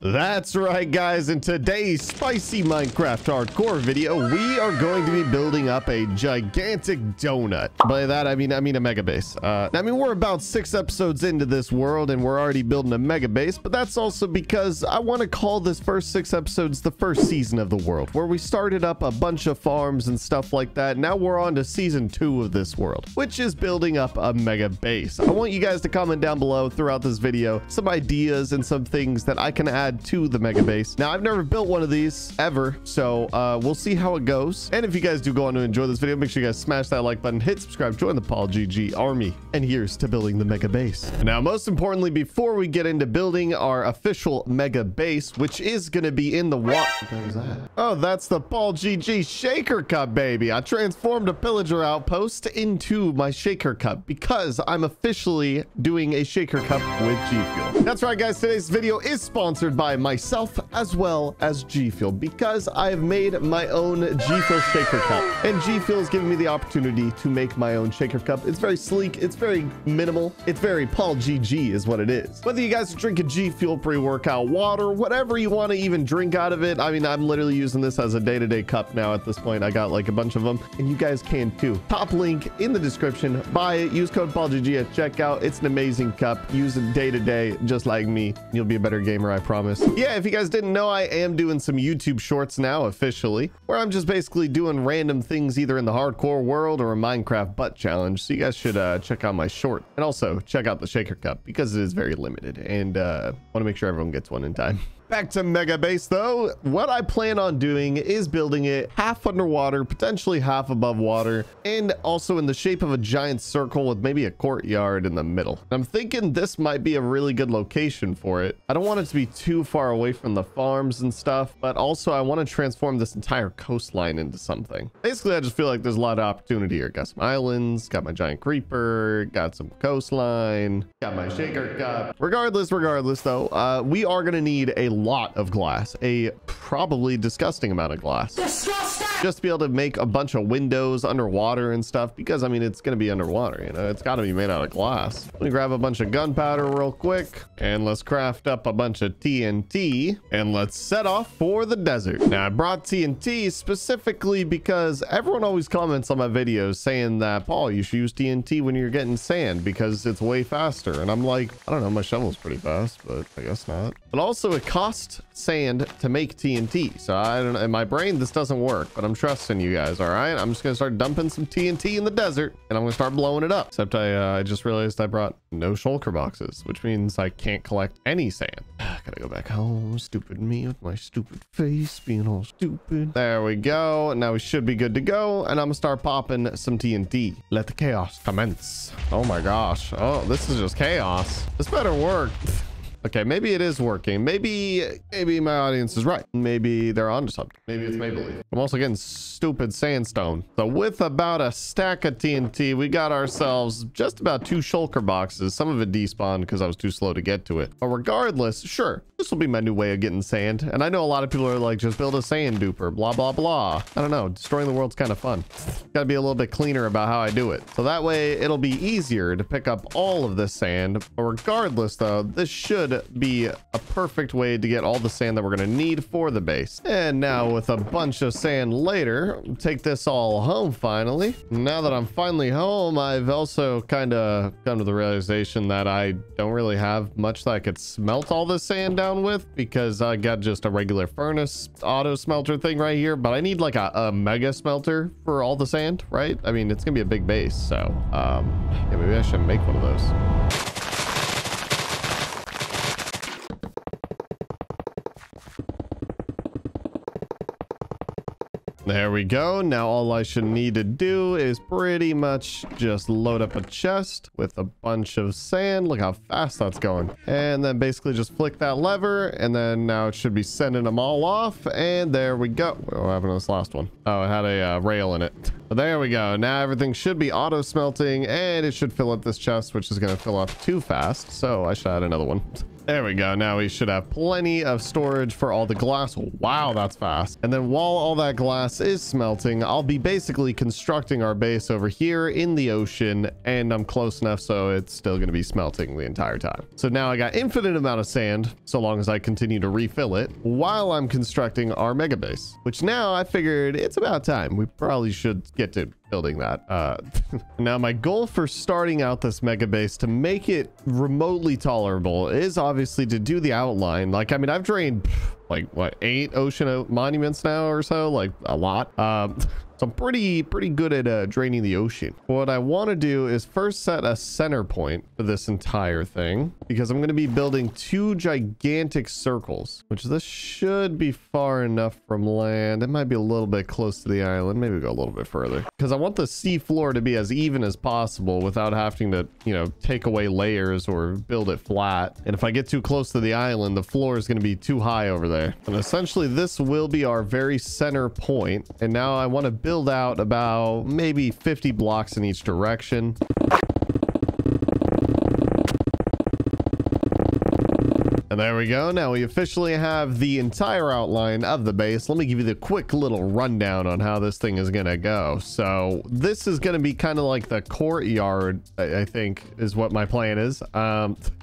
That's right, guys. In today's spicy Minecraft hardcore video, we are going to be building up a gigantic donut. By that, I mean a mega base. We're about 6 episodes into this world and we're already building a mega base, but that's also because I want to call this first 6 episodes the first season of the world, where we started up a bunch of farms and stuff like that. Now we're on to season 2 of this world, which is building up a mega base. I want you guys to comment down below throughout this video some ideas and some things that I can add to the mega base. Now, I've never built one of these ever, so we'll see how it goes. And if you guys do go on to enjoy this video, make sure you guys smash that like button, hit subscribe, join the Paul GG army. And here's to building the mega base. Now, most importantly, before we get into building our official mega base, which is going to be in the water. What the heck is that? Oh, that's the Paul GG shaker cup, baby. I transformed a pillager outpost into my shaker cup because I'm officially doing a shaker cup with G Fuel. That's right, guys. Today's video is sponsored by myself as well as G Fuel, because I have made my own G Fuel shaker cup, and G Fuel is giving me the opportunity to make my own shaker cup. It's very sleek, it's very minimal, it's very Paul GG is what it is. Whether you guys are drinking G Fuel pre-workout water, whatever you want to even drink out of it. I mean, I'm literally using this as a day-to-day cup now at this point. I got like a bunch of them, and you guys can too. Top link in the description. Buy it, use code Paul GG at checkout. It's an amazing cup. Use it day-to-day just like me. You'll be a better gamer, I promise. Yeah, if you guys didn't know, I am doing some YouTube shorts now officially, where I'm just basically doing random things either in the hardcore world or a Minecraft butt challenge. So you guys should check out my short, and also check out the shaker cup because it is very limited, and want to make sure everyone gets one in time. Back to mega base though. What I plan on doing is building it half underwater, potentially half above water, and also in the shape of a giant circle with maybe a courtyard in the middle. I'm thinking this might be a really good location for it. I don't want it to be too far away from the farms and stuff, but also I want to transform this entire coastline into something. Basically, I just feel like there's a lot of opportunity here. Got some islands, got my giant creeper, got some coastline, got my shaker cup. Regardless though, we are going to need a lot of glass, a probably disgusting amount of glass, just to be able to make a bunch of windows underwater and stuff, because I mean it's going to be underwater, you know, it's got to be made out of glass. Let me grab a bunch of gunpowder real quick, and let's craft up a bunch of TNT, and let's set off for the desert. Now, I brought TNT specifically because everyone always comments on my videos saying that, Paul, you should use TNT when you're getting sand because it's way faster. And I'm like, I don't know, my shovel's pretty fast, but I guess not. But also it costs sand to make TNT, so I don't know, in my brain this doesn't work, but I'm trusting you guys. All right, I'm just gonna start dumping some TNT in the desert, and I'm gonna start blowing it up. Except I just realized I brought no shulker boxes, which means I can't collect any sand. Gotta go back home. Stupid me with my stupid face being all stupid. There we go. Now we should be good to go, and I'm gonna start popping some TNT. Let the chaos commence. Oh my gosh. Oh, this is just chaos. This better work. Okay, maybe it is working. Maybe my audience is right. Maybe they're onto something. Maybe it's Maybelline. I'm also getting stupid sandstone. So with about a stack of TNT, we got ourselves just about 2 shulker boxes. Some of it despawned because I was too slow to get to it. But regardless, sure, this will be my new way of getting sand. And I know a lot of people are like, just build a sand duper, blah, blah, blah. I don't know. Destroying the world's kind of fun. Gotta be a little bit cleaner about how I do it. So that way it'll be easier to pick up all of this sand. But regardless though, this should be a perfect way to get all the sand that we're going to need for the base. And now with a bunch of sand later, take this all home finally. Now that I'm finally home, I've also kind of come to the realization that I don't really have much that I could smelt all this sand down with, because I got just a regular furnace auto smelter thing right here, but I need like a mega smelter for all the sand, right? I mean, it's gonna be a big base, so yeah, maybe I should make one of those. There we go. Now all I should need to do is pretty much just load up a chest with a bunch of sand. Look how fast that's going. And then basically just flick that lever, and then now it should be sending them all off. And there we go. What happened to this last one? Oh, it had a rail in it. But there we go. Now everything should be auto smelting, and it should fill up this chest, which is going to fill up too fast. So I should add another one. There we go. Now we should have plenty of storage for all the glass. Wow, that's fast. And then while all that glass is smelting, I'll be basically constructing our base over here in the ocean, and I'm close enough so it's still going to be smelting the entire time. So now I got infinite amount of sand, so long as I continue to refill it while I'm constructing our mega base, which now I figured it's about time. We probably should get to building that. Now my goal for starting out this mega base to make it remotely tolerable is obviously to do the outline. Like, I mean, I've drained like what, 8 ocean monuments now or so, like a lot. So I'm pretty good at draining the ocean. What I want to do is first set a center point for this entire thing, because I'm going to be building 2 gigantic circles, which this should be far enough from land. It might be a little bit close to the island. Maybe go a little bit further, because I want the sea floor to be as even as possible without having to, you know, take away layers or build it flat. And if I get too close to the island, the floor is going to be too high over there. And essentially this will be our very center point. And now I want to build out about maybe 50 blocks in each direction. And there we go. Now we officially have the entire outline of the base. Let me give you the quick little rundown on how this thing is going to go. So this is going to be kind of like the courtyard, I think is what my plan is.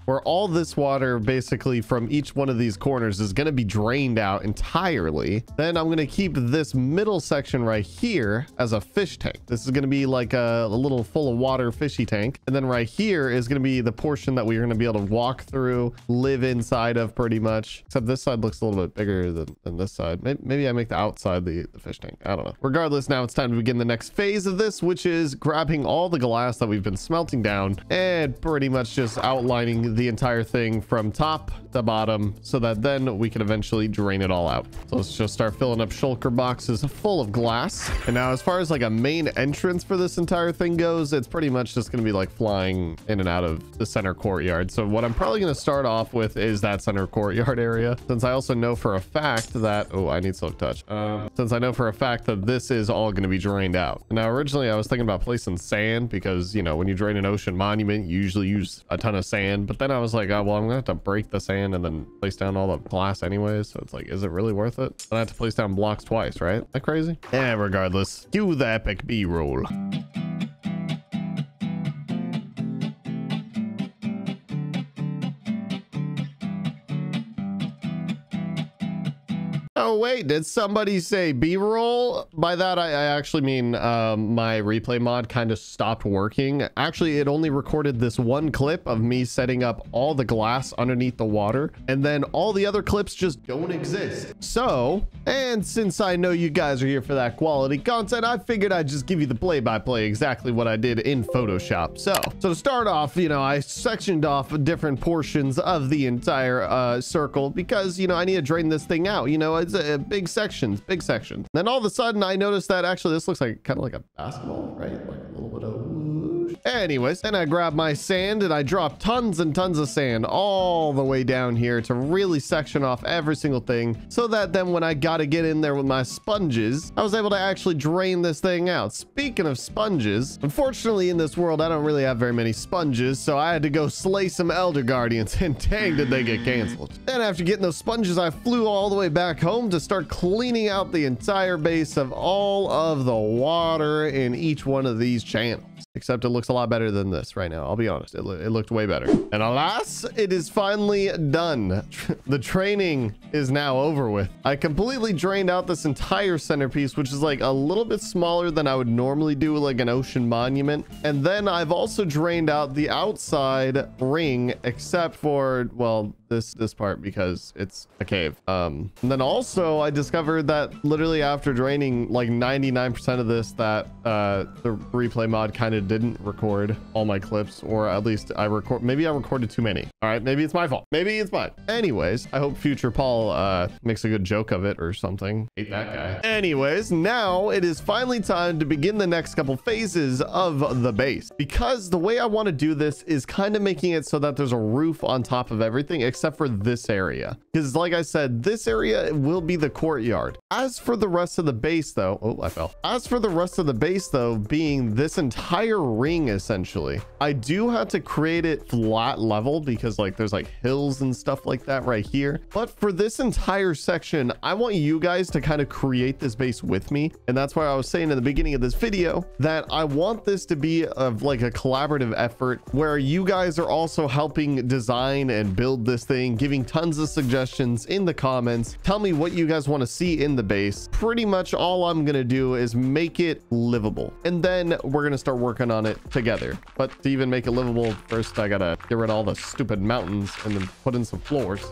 Where all this water basically from each one of these corners is going to be drained out entirely. Then I'm going to keep this middle section right here as a fish tank. This is going to be like a little full of water fishy tank. And then right here is going to be the portion that we're going to be able to walk through, live inside of pretty much. Except this side looks a little bit bigger than this side. Maybe I make the outside the fish tank. I don't know. Regardless, now it's time to begin the next phase of this, which is grabbing all the glass that we've been smelting down and pretty much just outlining the entire thing from top to bottom, so that then we can eventually drain it all out. So let's just start filling up shulker boxes full of glass. And now as far as like a main entrance for this entire thing goes, it's pretty much just going to be like flying in and out of the center courtyard. So what I'm probably going to start off with is that center courtyard area, since I also know for a fact that, oh, I need silk touch. Since I know for a fact that this is all going to be drained out. Now originally I was thinking about placing sand, because, you know, when you drain an ocean monument, you usually use a ton of sand. But then I was like, oh, well, I'm gonna have to break the sand and then place down all the glass anyways. So it's like, is it really worth it? Then I have to place down blocks twice, right? Isn't that crazy? Yeah, regardless, cue the epic B-roll. Oh wait, did somebody say B-roll? By that I actually mean my replay mod kind of stopped working. Actually, it only recorded this one clip of me setting up all the glass underneath the water, and then all the other clips just don't exist. So, and since I know you guys are here for that quality content, I figured I'd just give you the play-by-play exactly what I did in Photoshop. So to start off, you know, I sectioned off different portions of the entire circle, because, you know, I need to drain this thing out. You know, it's big sections. Then all of a sudden I noticed that actually this looks like kind of like a basketball, right? Like a little bit of whoosh. Anyways, then I grabbed my sand and I dropped tons and tons of sand all the way down here to really section off every single thing, so that then when I got to get in there with my sponges, I was able to actually drain this thing out. Speaking of sponges, unfortunately in this world I don't really have very many sponges, so I had to go slay some Elder Guardians, and dang did they get canceled. Then after getting those sponges, I flew all the way back home to start cleaning out the entire base of all of the water in each one of these channels. Except it looks a lot better than this right now. I'll be honest. It looked way better. And alas, it is finally done. The training is now over with. I completely drained out this entire centerpiece, which is like a little bit smaller than I would normally do like an ocean monument. And then I've also drained out the outside ring, except for, well, this part, because it's a cave. And then also I discovered that literally after draining like 99% of this, that the replay mod kind of didn't record all my clips, or at least maybe I recorded too many. All right, maybe it's my fault, maybe it's mine. Anyways, I hope future Paul makes a good joke of it or something. Hate that guy. Anyways, now it is finally time to begin the next couple phases of the base, because the way I want to do this is kind of making it so that there's a roof on top of everything, except except for this area, because like I said, this area will be the courtyard. As for the rest of the base though, oh, I fell. As for the rest of the base though, being this entire ring, essentially, I do have to create it flat level because like there's like hills and stuff like that right here. But for this entire section, I want you guys to kind of create this base with me. And that's why I was saying in the beginning of this video that I want this to be of like a collaborative effort where you guys are also helping design and build this thing, giving tons of suggestions in the comments. Tell me what you guys want to see in the base. Pretty much all I'm going to do is make it livable. And then we're going to start working on it together. But to even make it livable, first I got to get rid of all the stupid mountains and then put in some floors.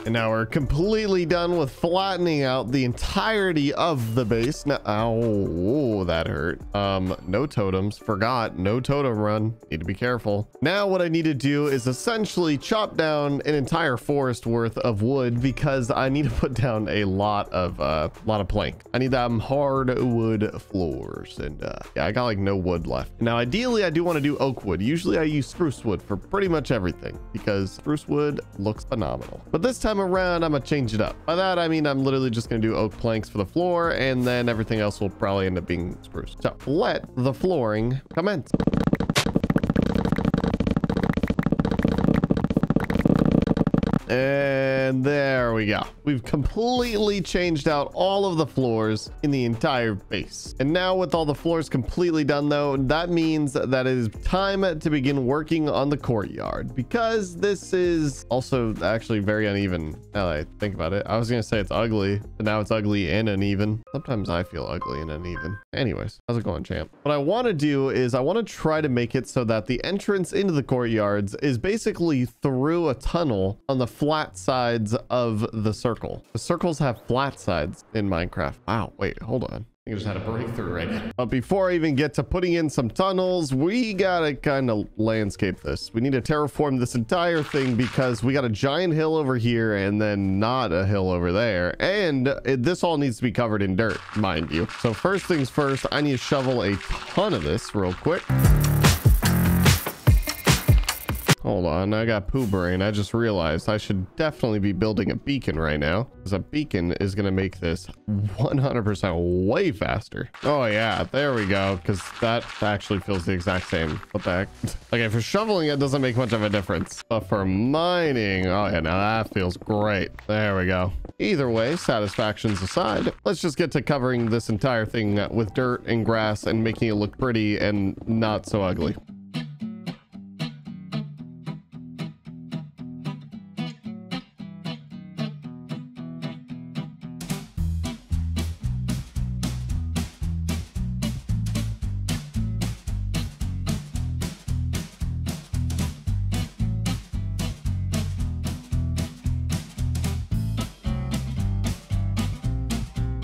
And now we're completely done with flattening out the entirety of the base. Now, ow, that hurt. No totems. Forgot. No totem run. Need to be careful. Now what I need to do is essentially chop down an entire forest worth of wood because I need to put down a lot of plank. I need them hardwood floors, and yeah, I got like no wood left. Now, ideally, I do want to do oak wood. Usually, I use spruce wood for pretty much everything because spruce wood looks phenomenal. But this time around, I'm gonna change it up. By that I mean I'm literally just gonna do oak planks for the floor, and then everything else will probably end up being spruce. So let the flooring commence. And there we go. We've completely changed out all of the floors in the entire base. And now with all the floors completely done though, that means that it is time to begin working on the courtyard, because this is also actually very uneven now that I think about it. I was gonna say it's ugly, but now it's ugly and uneven. Sometimes I feel ugly and uneven. Anyways, how's it going, champ? What I want to do is I want to try to make it so that the entrance into the courtyards is basically through a tunnel on the flat sides of the circle. The circles have flat sides in Minecraft. Wow, wait, hold on. I just had a breakthrough right now. But before I even get to putting in some tunnels, we gotta kind of landscape this. We need to terraform this entire thing because we got a giant hill over here and then not a hill over there. And this all needs to be covered in dirt, mind you. So first things first, I need to shovel a ton of this real quick. Hold on, I got poo brain. I just realized I should definitely be building a beacon right now, because a beacon is going to make this 100% way faster. Oh yeah, there we go, because that actually feels the exact same. What the heck? Okay, for shoveling it doesn't make much of a difference, but for mining, oh yeah, now that feels great. There we go. Either way, satisfactions aside, let's just get to covering this entire thing with dirt and grass and making it look pretty and not so ugly.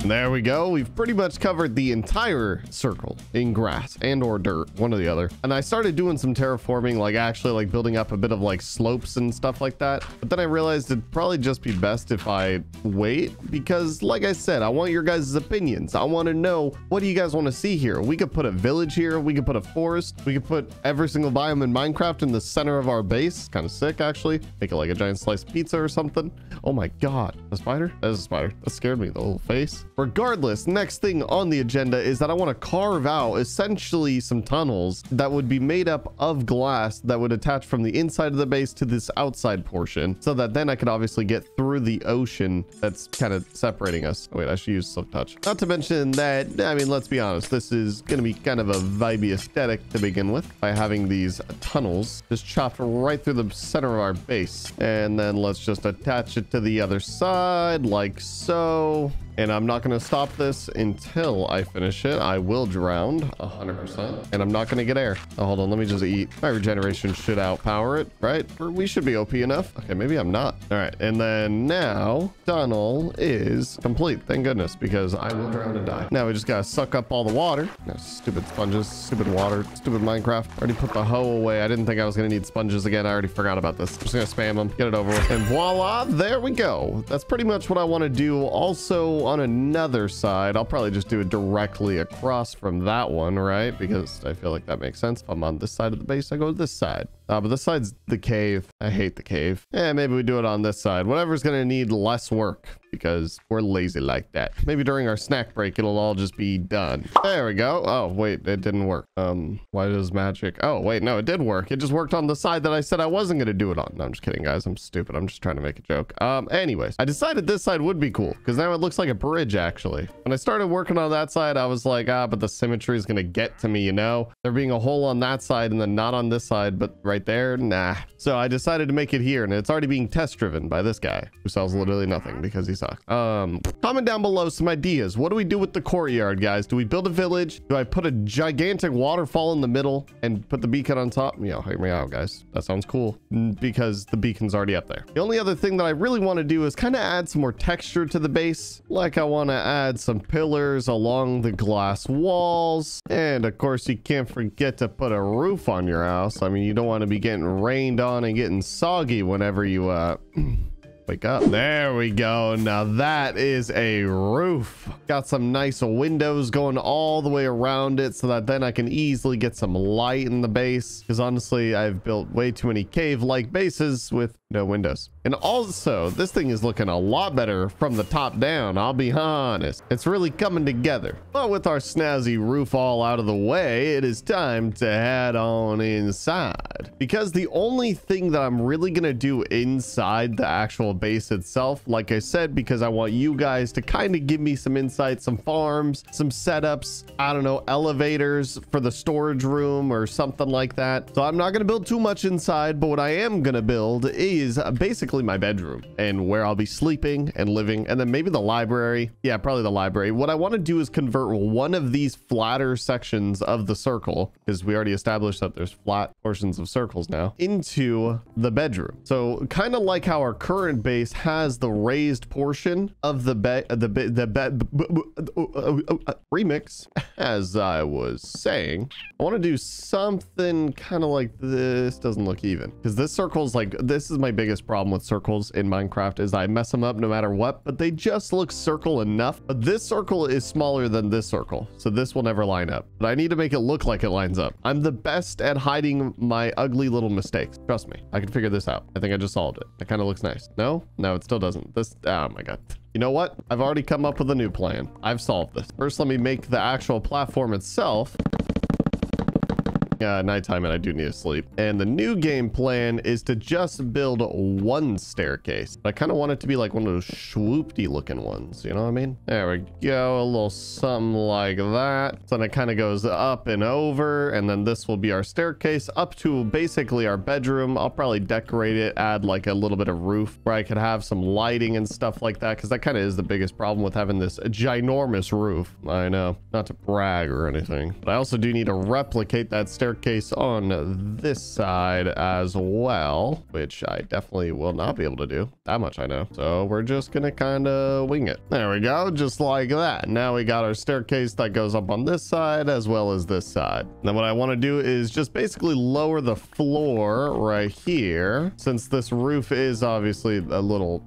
There we go. We've pretty much covered the entire circle in grass and or dirt, one or the other. And I started doing some terraforming, like actually like building up a bit of like slopes and stuff like that. But then I realized it'd probably just be best if I wait, because like I said, I want your guys' opinions. I want to know, what do you guys want to see here? We could put a village here. We could put a forest. We could put every single biome in Minecraft in the center of our base. Kind of sick, actually. Make it like a giant sliced pizza or something. Oh my God, a spider? That is a spider. That scared me, the little face. Regardless, next thing on the agenda is that I want to carve out essentially some tunnels that would be made up of glass that would attach from the inside of the base to this outside portion, so that then I could obviously get through the ocean that's kind of separating us. Oh, wait, I should use Silk Touch. Not to mention that, I mean, let's be honest, this is going to be kind of a vibey aesthetic to begin with by having these tunnels just chopped right through the center of our base. And then let's just attach it to the other side like so. And I'm not going to stop this until I finish it. I will drown 100%, and I'm not going to get air. Oh, hold on, let me just eat. My regeneration should outpower it, right? We should be OP enough. Okay, maybe I'm not. All right, and then now tunnel is complete. Thank goodness, because I will drown and die. Now we just got to suck up all the water. No, stupid sponges, stupid water, stupid Minecraft. Already put the hoe away. I didn't think I was going to need sponges again. I already forgot about this. I'm just going to spam them, get it over with, and voila, there we go. That's pretty much what I want to do. Also, go on another side. I'll probably just do it directly across from that one, right? Because I feel like that makes sense. If I'm on this side of the base, I go to this side. But this side's the cave. I hate the cave. Yeah, maybe we do it on this side. Whatever's going to need less work because we're lazy like that. Maybe during our snack break, it'll all just be done. There we go. Oh, wait, it didn't work. Why does magic? Oh, wait, no, it did work. It just worked on the side that I said I wasn't going to do it on. No, I'm just kidding, guys. I'm stupid. I'm just trying to make a joke. Anyways, I decided this side would be cool because now it looks like a bridge, actually. When I started working on that side, I was like, but the symmetry is going to get to me, you know? There being a hole on that side and then not on this side, but right there, nah. So I decided to make it here, and it's already being test driven by this guy who sells literally nothing because he sucks. Comment down below some ideas. What do we do with the courtyard, guys? Do we build a village? Do I put a gigantic waterfall in the middle and put the beacon on top? You know, hear me out, guys. That sounds cool because the beacon's already up there. The only other thing that I really want to do is kind of add some more texture to the base. Like I want to add some pillars along the glass walls. And of course, you can't forget to put a roof on your house. I mean, you don't want to be getting rained on and getting soggy whenever you wake up. There we go. Now that is a roof. Got some nice windows going all the way around it so that then I can easily get some light in the base, because honestly I've built way too many cave-like bases with no windows. And also, this thing is looking a lot better from the top down, I'll be honest. It's really coming together. But with our snazzy roof all out of the way, it is time to head on inside. Because the only thing that I'm really gonna do inside the actual base itself, like I said, because I want you guys to kind of give me some insight, some farms, some setups, I don't know, elevators for the storage room or something like that. So I'm not gonna build too much inside, but what I am gonna build is basically my bedroom and where I'll be sleeping and living, and then maybe the library. Yeah, probably the library. What I want to do is convert one of these flatter sections of the circle, because we already established that there's flat portions of circles now, into the bedroom. So kind of like how our current base has the raised portion of the bed, remix. As I was saying, I want to do something kind of like this. Doesn't look even, because this circle is like, this is my biggest problem with circles in Minecraft, is I mess them up no matter what, but they just look circle enough. But this circle is smaller than this circle, so this will never line up, but I need to make it look like it lines up. I'm the best at hiding my ugly little mistakes. Trust me, I can figure this out. I think I just solved it. It kind of looks nice. No, it still doesn't. This, oh my god. You know what? I've already come up with a new plan. I've solved this. First, let me make the actual platform itself. Nighttime, and I do need to sleep. And the new game plan is to just build one staircase. I kind of want it to be like one of those swoopty looking ones, you know what I mean? There we go, a little something like that. So then it kind of goes up and over, and then this will be our staircase up to basically our bedroom. I'll probably decorate it, add like a little bit of roof where I could have some lighting and stuff like that, because that kind of is the biggest problem with having this ginormous roof. I know, not to brag or anything, but I also do need to replicate that staircase on this side as well, which I definitely will not be able to do. That much I know. So we're just gonna kind of wing it. There we go, just like that. Now we got our staircase that goes up on this side as well as this side. Now what I want to do is just basically lower the floor right here, since this roof is obviously a little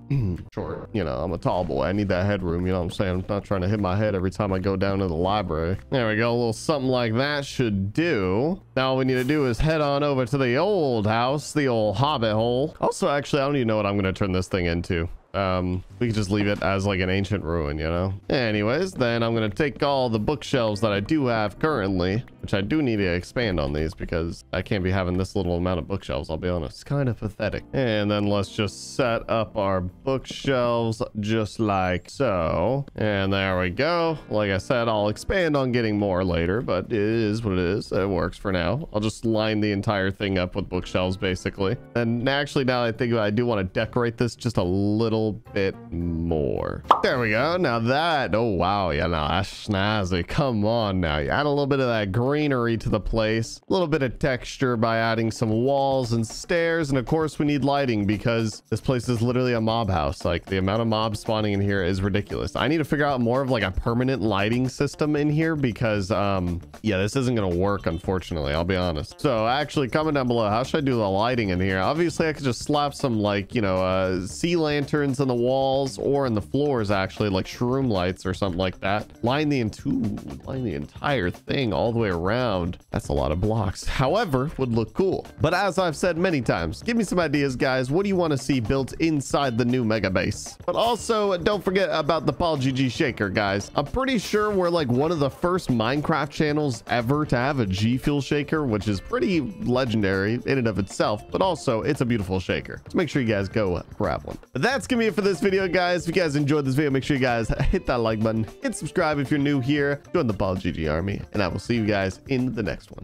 short. You know, I'm a tall boy, I need that headroom, you know what I'm saying? I'm not trying to hit my head every time I go down to the library. There we go, a little something like that should do. Now all we need to do is head on over to the old house, the old hobbit hole. Also, actually, I don't even know what I'm going to turn this thing into. We could just leave it as like an ancient ruin, you know? Anyways, then I'm going to take all the bookshelves that I do have currently, which I do need to expand on these because I can't be having this little amount of bookshelves, I'll be honest. It's kind of pathetic. And then let's just set up our bookshelves just like so. And there we go. Like I said, I'll expand on getting more later, but it is what it is. It works for now. I'll just line the entire thing up with bookshelves basically. And actually, now that I think about it, I do want to decorate this just a little bit more. There we go. Now that, oh wow, yeah, now that's snazzy. Come on now, you add a little bit of that green greenery to the place, a little bit of texture by adding some walls and stairs, and of course we need lighting because this place is literally a mob house. Like, the amount of mobs spawning in here is ridiculous. I need to figure out more of like a permanent lighting system in here because yeah, this isn't gonna work, unfortunately. I'll be honest. So actually, comment down below, how should I do the lighting in here? Obviously I could just slap some, like, you know, sea lanterns on the walls or in the floors, actually, like shroom lights or something like that. Line the entire thing all the way around. That's a lot of blocks. However, would look cool. But as I've said many times, give me some ideas, guys. What do you want to see built inside the new mega base? But also, don't forget about the Paul GG Shaker, guys. I'm pretty sure we're like one of the first Minecraft channels ever to have a G Fuel shaker, which is pretty legendary in and of itself, but also it's a beautiful shaker. So make sure you guys go grab one. But that's gonna be it for this video, guys. If you guys enjoyed this video, make sure you guys hit that like button, hit subscribe if you're new here, join the Paul GG army, and I will see you guys in the next one.